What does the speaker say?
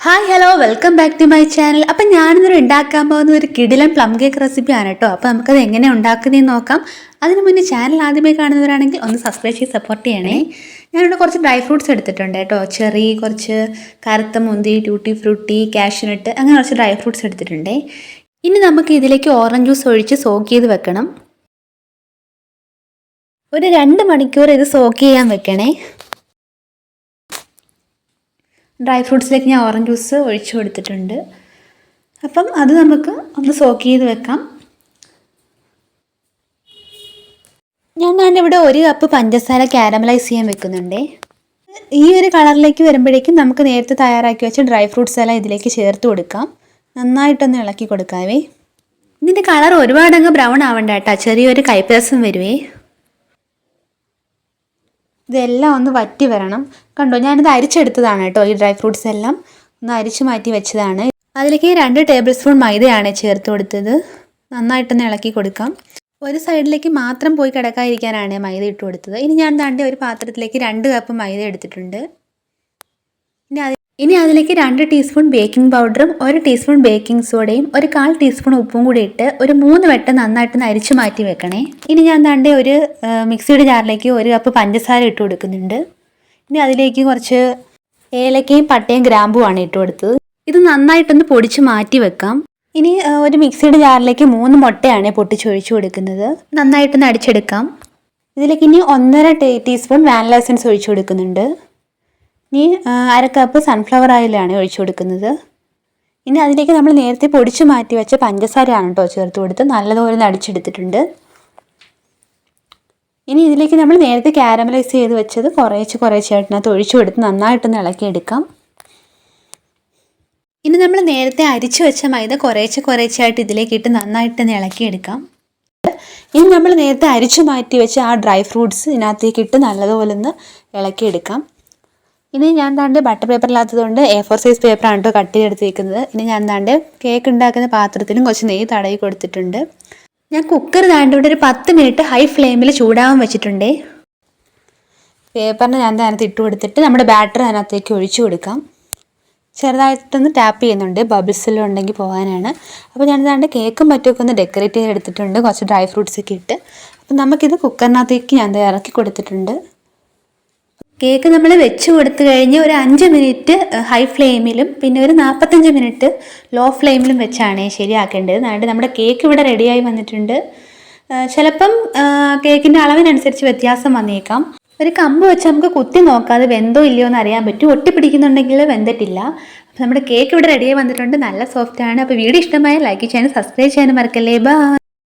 Hi hello welcome back to my channel. അപ്പം ഞാനിന്നൊരു ഉണ്ടാക്കാൻ പോകുന്ന ഒരു കിടിലൻ പ്ലം കേക്ക് റെസിപ്പിയാണ് കേട്ടോ. അപ്പോൾ നമുക്കത് എങ്ങനെ ഉണ്ടാക്കുന്നതെന്ന് നോക്കാം. അതിന് മുന്നേ ചാനൽ ആദ്യമായി കാണുന്നവരാണെങ്കിൽ ഒന്ന് സബ്സ്ക്രൈബ് ചെയ്ത് സപ്പോർട്ട് ചെയ്യണേ. ഞാനിവിടെ കുറച്ച് ഡ്രൈ ഫ്രൂട്ട്സ് എടുത്തിട്ടുണ്ട് കേട്ടോ. ചെറി, കുറച്ച് കറുത്ത മുന്തി, ട്യൂട്ടി ഫ്രൂട്ടി, കാഷ്യൂനട്ട്, അങ്ങനെ കുറച്ച് ഡ്രൈ ഫ്രൂട്ട്സ് എടുത്തിട്ടുണ്ട്. ഇനി നമുക്ക് ഇതിലേക്ക് ഓറഞ്ച് ജ്യൂസ് ഒഴിച്ച് സോക്ക് ചെയ്ത് വെക്കണം. ഒരു 2 മണിക്കൂർ ഇത് സോക്ക് ചെയ്യാൻ വെക്കണേ. ഡ്രൈ ഫ്രൂട്ട്സിലേക്ക് ഞാൻ ഓറഞ്ച് ജ്യൂസ് ഒഴിച്ചു കൊടുത്തിട്ടുണ്ട്. അപ്പം അത് നമുക്ക് ഒന്ന് സോക്ക് ചെയ്ത് വെക്കാം. ഞാൻ ഇവിടെ 1 കപ്പ് പഞ്ചസാര കാരമലൈസ് ചെയ്യാൻ വെക്കുന്നുണ്ട്. ഈ ഒരു കളറിലേക്ക് വരുമ്പോഴേക്കും നമുക്ക് നേരത്തെ തയ്യാറാക്കി വെച്ച ഡ്രൈ ഫ്രൂട്ട്സ് എല്ലാം ഇതിലേക്ക് ചേർത്ത് കൊടുക്കാം. നന്നായിട്ടൊന്ന് ഇളക്കി കൊടുക്കാവേ. ഇതിൻ്റെ കളർ ഒരുപാടങ്ങ് ബ്രൗൺ ആവണ്ട കേട്ടോ, ചെറിയൊരു കൈപ്പരസം വരുവേ. ഇതെല്ലാം ഒന്ന് വറ്റി വരണം. കണ്ടോ, ഞാനിത് അരിച്ചെടുത്തതാണ് കേട്ടോ. ഈ ഡ്രൈ ഫ്രൂട്ട്സ് എല്ലാം ഒന്ന് അരിച്ചു മാറ്റി വെച്ചതാണ്. അതിലേക്ക് 2 ടേബിൾ സ്പൂൺ മൈദയാണ് ചേർത്ത് കൊടുത്തത്. നന്നായിട്ടൊന്ന് ഇളക്കി കൊടുക്കാം. ഒരു സൈഡിലേക്ക് മാത്രം പോയി കിടക്കാതിരിക്കാനാണ് മൈദ ഇട്ട് കൊടുത്തത്. ഇനി ഞാൻ ദാണ്ടെ ഒരു പാത്രത്തിലേക്ക് 2 കപ്പ് മൈദ എടുത്തിട്ടുണ്ട്. ഇനി അതിലേക്ക് 2 ടീസ്പൂൺ ബേക്കിംഗ് പൗഡറും 1 ടീസ്പൂൺ ബേക്കിംഗ് സോഡയും 1/4 ടീസ്പൂൺ ഉപ്പും കൂടി ഇട്ട് ഒരു 3 വട്ടം നന്നായിട്ട് അരിച്ചു മാറ്റി വെക്കണേ. ഇനി ഞാൻ ദാണ്ടെ ഒരു മിക്സിയുടെ ജാറിലേക്ക് 1 കപ്പ് പഞ്ചസാര ഇട്ട് കൊടുക്കുന്നുണ്ട്. ഇനി അതിലേക്ക് കുറച്ച് ഏലക്കയും പട്ടയും ഗ്രാമ്പുമാണ് ഇട്ട് കൊടുത്തത്. ഇത് നന്നായിട്ടൊന്ന് പൊടിച്ച് മാറ്റി വെക്കാം. ഇനി ഒരു മിക്സിയുടെ ജാറിലേക്ക് 3 മുട്ടയാണ് പൊട്ടിച്ചൊഴിച്ചു കൊടുക്കുന്നത്. നന്നായിട്ടൊന്ന് അടിച്ചെടുക്കാം. ഇതിലേക്ക് ഇനി 1.5 ടീസ്പൂൺ വാനില എസൻസ് ഒഴിച്ചു കൊടുക്കുന്നുണ്ട്. ഇനി 1/2 കപ്പ് സൺഫ്ലവർ ഓയിലാണ് ഒഴിച്ചു കൊടുക്കുന്നത്. ഇനി അതിലേക്ക് നമ്മൾ നേരത്തെ പൊടിച്ച് മാറ്റി വെച്ച പഞ്ചസാരയാണ് കേട്ടോ ചേർത്ത് കൊടുത്ത് നല്ലതുപോലെ അടിച്ചെടുത്തിട്ടുണ്ട്. ഇനി ഇതിലേക്ക് നമ്മൾ നേരത്തെ കാരമലൈസ് ചെയ്ത് വെച്ചത് കുറേശ്ശായിട്ടിനകത്ത് ഒഴിച്ചു കൊടുത്ത് നന്നായിട്ടൊന്ന് ഇളക്കിയെടുക്കാം. ഇനി നമ്മൾ നേരത്തെ അരിച്ചു വെച്ച മൈദ കുറേശ്ശായിട്ട് ഇതിലേക്ക് ഇട്ട് നന്നായിട്ടൊന്ന് ഇളക്കിയെടുക്കാം. ഇനി നമ്മൾ നേരത്തെ അരിച്ചു മാറ്റി വെച്ച ആ ഡ്രൈ ഫ്രൂട്ട്സ് ഇതിനകത്തേക്ക് ഇട്ട് നല്ലതുപോലെ ഒന്ന് ഇളക്കിയെടുക്കാം. ഇനി ഞാൻ ദാണ്ട് ബട്ടർ പേപ്പർ ഇല്ലാത്തതുകൊണ്ട് A4 സൈസ് പേപ്പറാണ് കേട്ടോ കട്ട് ചെയ്തെടുത്തിരിക്കുന്നത്. ഇനി ഞാൻ ദാണ്ട് കേക്ക് ഉണ്ടാക്കുന്ന പാത്രത്തിലും കുറച്ച് നെയ്യ് തടവി കൊടുത്തിട്ടുണ്ട്. ഞാൻ കുക്കർ ദാണ്ട് ഇവിടെ ഒരു 10 മിനിറ്റ് ഹൈ ഫ്ലെയിമിൽ ചൂടാവാൻ വെച്ചിട്ടുണ്ട്. പേപ്പറിന് ഞാൻ അതിനകത്ത് ഇട്ട് കൊടുത്തിട്ട് നമ്മുടെ ബാറ്റർ അതിനകത്തേക്ക് ഒഴിച്ചു കൊടുക്കാം. ചെറുതായിട്ടൊന്ന് ടാപ്പ് ചെയ്യുന്നുണ്ട്, ബബിൾസെല്ലാം ഉണ്ടെങ്കിൽ പോകാനാണ്. അപ്പോൾ ഞാൻ ദാണ്ട് കേക്കും മറ്റുമൊക്കെ ഒന്ന് ഡെക്കറേറ്റ് ചെയ്തെടുത്തിട്ടുണ്ട്, കുറച്ച് ഡ്രൈ ഫ്രൂട്ട്സൊക്കെ ഇട്ട്. അപ്പം നമുക്കിത് കുക്കറിനകത്തേക്ക് ഞാൻ ഇറക്കി കൊടുത്തിട്ടുണ്ട്. കേക്ക് നമ്മൾ വെച്ച് കൊടുത്തു കഴിഞ്ഞ് ഒരു 5 മിനിറ്റ് ഹൈ ഫ്ലെയിമിലും പിന്നെ ഒരു 45 മിനിറ്റ് ലോ ഫ്ലെയിമിലും വെച്ചാണ് ശരിയാക്കേണ്ടത്. അതായത് നമ്മുടെ കേക്ക് ഇവിടെ റെഡിയായി വന്നിട്ടുണ്ട്. ചിലപ്പം കേക്കിൻ്റെ അളവിനനുസരിച്ച് വ്യത്യാസം വന്നേക്കാം. ഒരു കമ്പ് വെച്ച് നമുക്ക് കുത്തി നോക്കാതെ വെന്തോ ഇല്ലയോ എന്ന് അറിയാൻ പറ്റും. ഒട്ടിപ്പിടിക്കുന്നുണ്ടെങ്കിൽ വെന്തിട്ടില്ല. അപ്പോൾ നമ്മുടെ കേക്ക് ഇവിടെ റെഡിയായി വന്നിട്ടുണ്ട്, നല്ല സോഫ്റ്റാണ്. അപ്പോൾ വീഡിയോ ഇഷ്ടമായ ലൈക്ക് ചെയ്യാനും സബ്സ്ക്രൈബ് ചെയ്യാനും മറക്കല്ലേ. ബൈ.